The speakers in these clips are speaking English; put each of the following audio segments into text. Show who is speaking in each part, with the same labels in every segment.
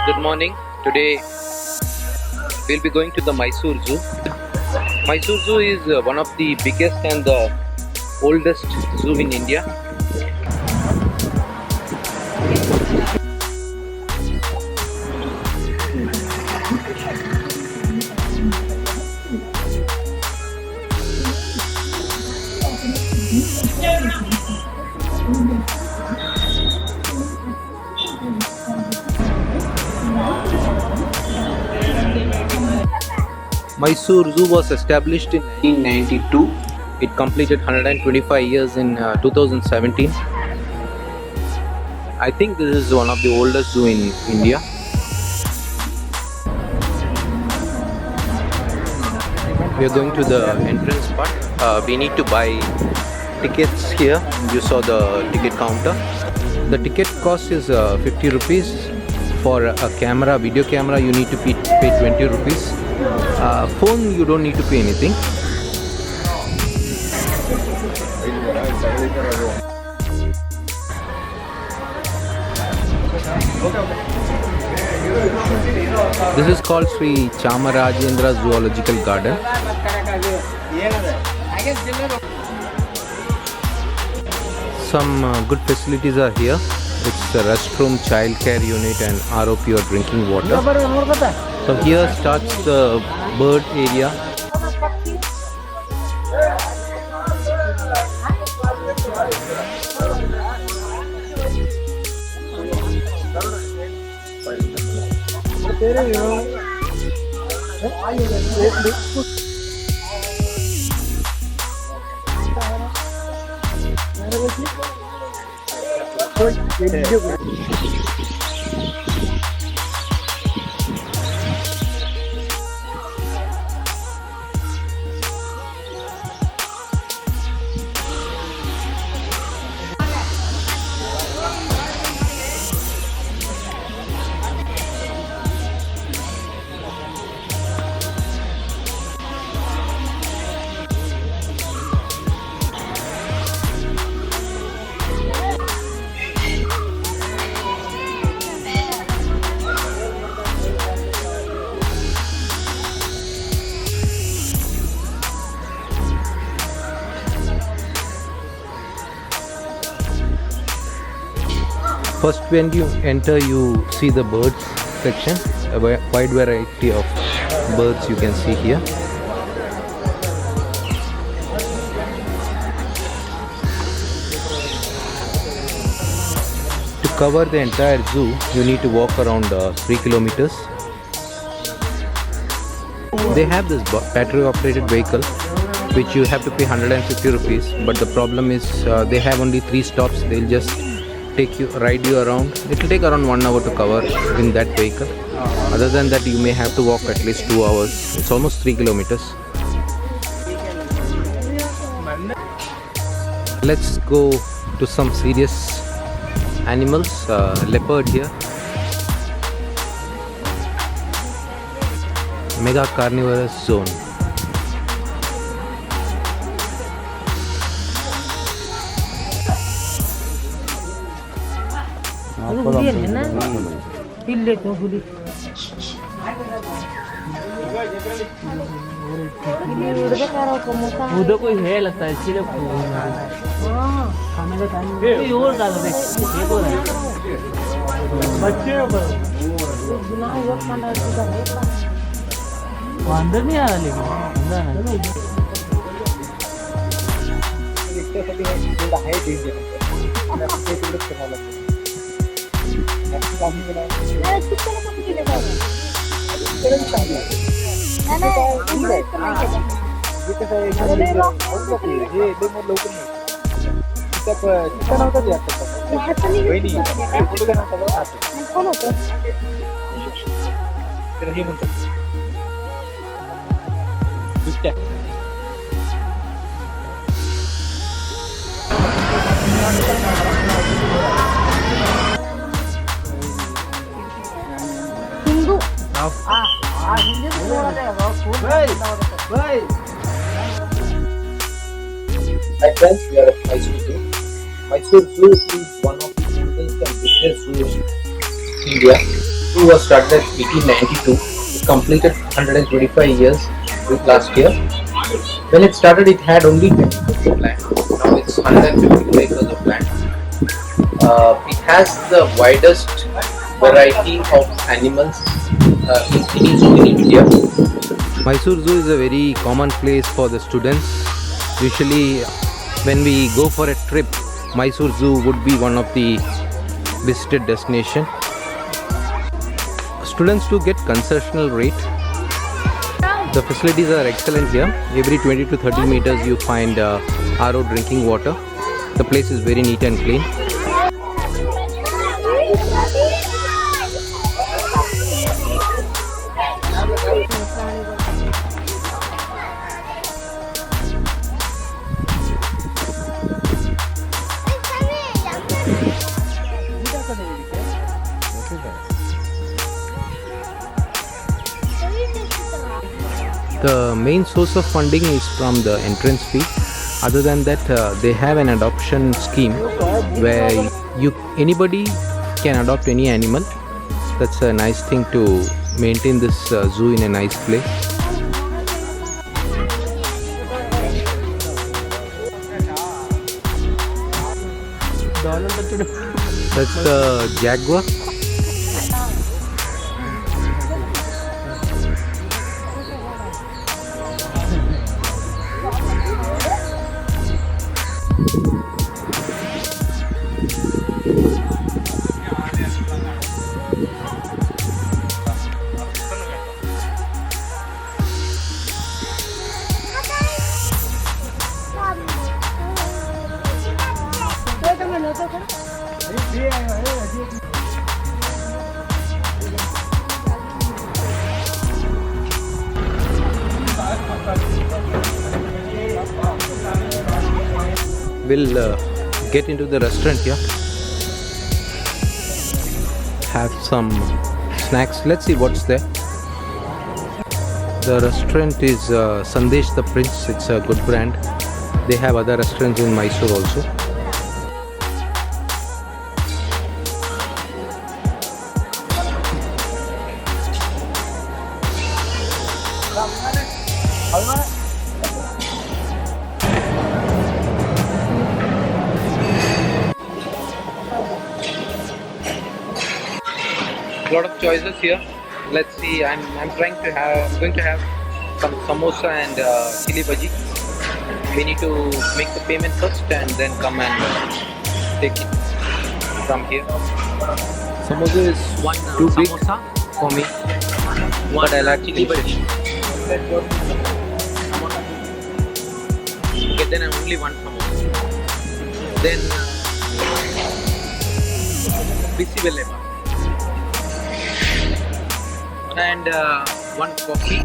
Speaker 1: Good morning. Today we'll be going to the Mysore Zoo. Mysore Zoo is one of the biggest and the oldest zoo in India. Mysore Zoo was established in 1992. It completed 125 years in 2017. I think this is one of the oldest zoo in India. We are going to the entrance part. We need to buy tickets here. You saw the ticket counter. The ticket cost is 50 rupees. For a camera, video camera, you need to pay 20 rupees. Phone, you don't need to pay anything. This is called Sri Chamarajendra Zoological Garden. Some good facilities are here. It's a restroom, childcare unit and RO pure drinking water. So here starts the bird area. First, when you enter, you see the birds section. A wide variety of birds you can see here. To cover the entire zoo, you need to walk around 3 kilometers. They have this battery operated vehicle which you have to pay 150 rupees, but the problem is they have only 3 stops. They'll just ride you around. It will take around 1 hour to cover in that vehicle. Other than that, you may have to walk at least 2 hours. It's almost 3 kilometers. Let's go to some serious animals. Leopard here. Mega carnivorous zone.
Speaker 2: उधर कोई है लगता है इसलिए खाने का time और ज्यादा बच्चे अंदर नहीं आ रहा लेकिन
Speaker 1: Hi friends, we are at Mysore Zoo. Mysore Zoo is one of the oldest and biggest zoos in India. Zoo was started in 1892. It completed 125 years last year. When it started, it had only 10 acres of land. Now it's 152 acres of land. It has the widest variety of animals in any zoo in India. Mysore Zoo is a very common place for the students. Usually, when we go for a trip, Mysore Zoo would be one of the visited destination. Students do get concessional rate. The facilities are excellent here. Every 20 to 30 meters you find RO drinking water. The place is very neat and clean. The main source of funding is from the entrance fee. Other than that, they have an adoption scheme where anybody can adopt any animal. That's a nice thing to maintain this zoo in a nice place. That's the jaguar. We'll get into the restaurant here. Have some snacks. Let's see what's there. The restaurant is Sandesh the Prince. It's a good brand. They have other restaurants in Mysore also. A lot of choices here. Let's see. I'm going to have some samosa and chili bhaji. We need to make the payment first and then come and take it from here. Samosa is too big for me. But I like chili bhaji. Okay, then only one samosa. Then bisi belle and one coffee.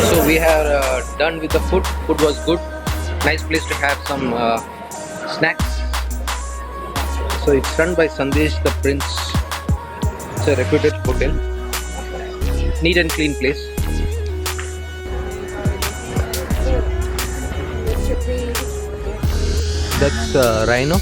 Speaker 1: So we are done with the food. Food was good. Nice place to have some snacks. So it's run by Sandesh the Prince. It's a reputed hotel. Neat and clean place. That's rhino.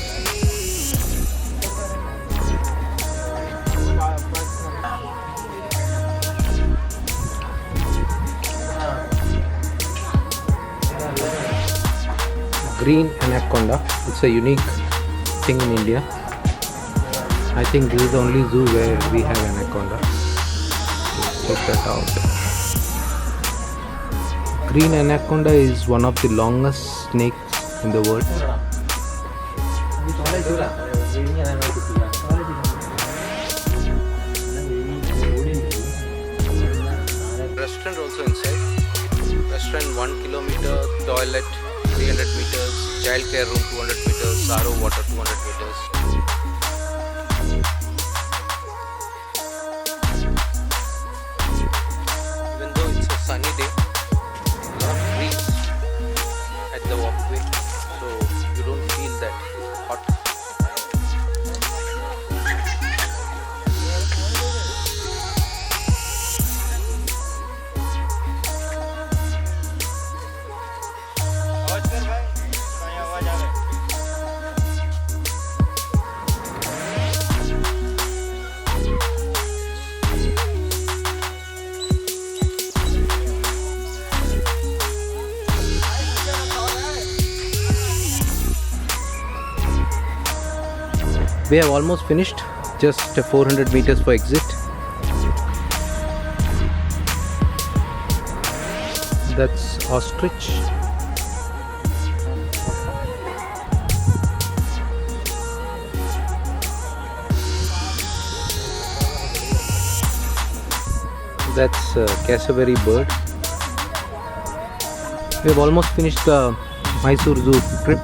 Speaker 1: Green anaconda. It's a unique thing in India. I think this is the only zoo where we have anaconda. Check that out. Green anaconda is one of the longest snakes in the world. Restaurant also inside. Restaurant 1 kilometer, toilet 300 meters, childcare room 200 meters, RO water 200 meters. Even though it's a sunny day, a lot of trees at the walkway, so you don't feel that hot. We have almost finished, just 400 meters for exit. That's ostrich. That's cassowary bird. We have almost finished the Mysore Zoo trip.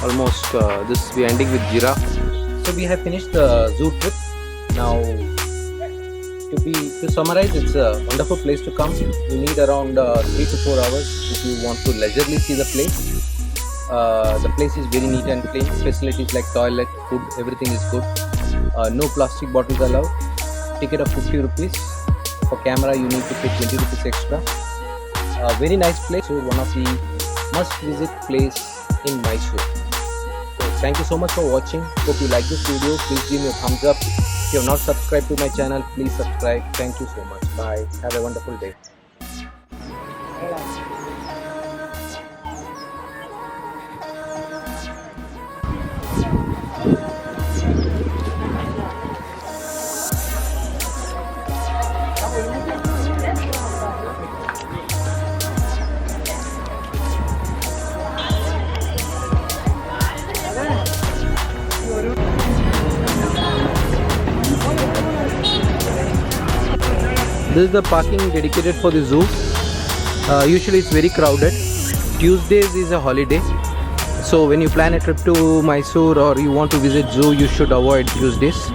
Speaker 1: Almost this we are ending with giraffe. So we have finished the zoo trip. Now to summarize, it's a wonderful place to come. You need around 3 to 4 hours if you want to leisurely see the place. The place is very neat and clean. Facilities like toilet, food, everything is good. No plastic bottles allowed. Ticket of 50 rupees. For camera you need to pay 20 rupees extra. Very nice place. So one of the must visit place in Mysore. So thank you so much for watching. Hope you like this video. Please give me a thumbs up. If you have not subscribed to my channel, please subscribe. Thank you so much. Bye. Have a wonderful day. This is the parking dedicated for the zoo. Usually it's very crowded. Tuesdays is a holiday. So when you plan a trip to Mysore or you want to visit zoo, you should avoid Tuesdays.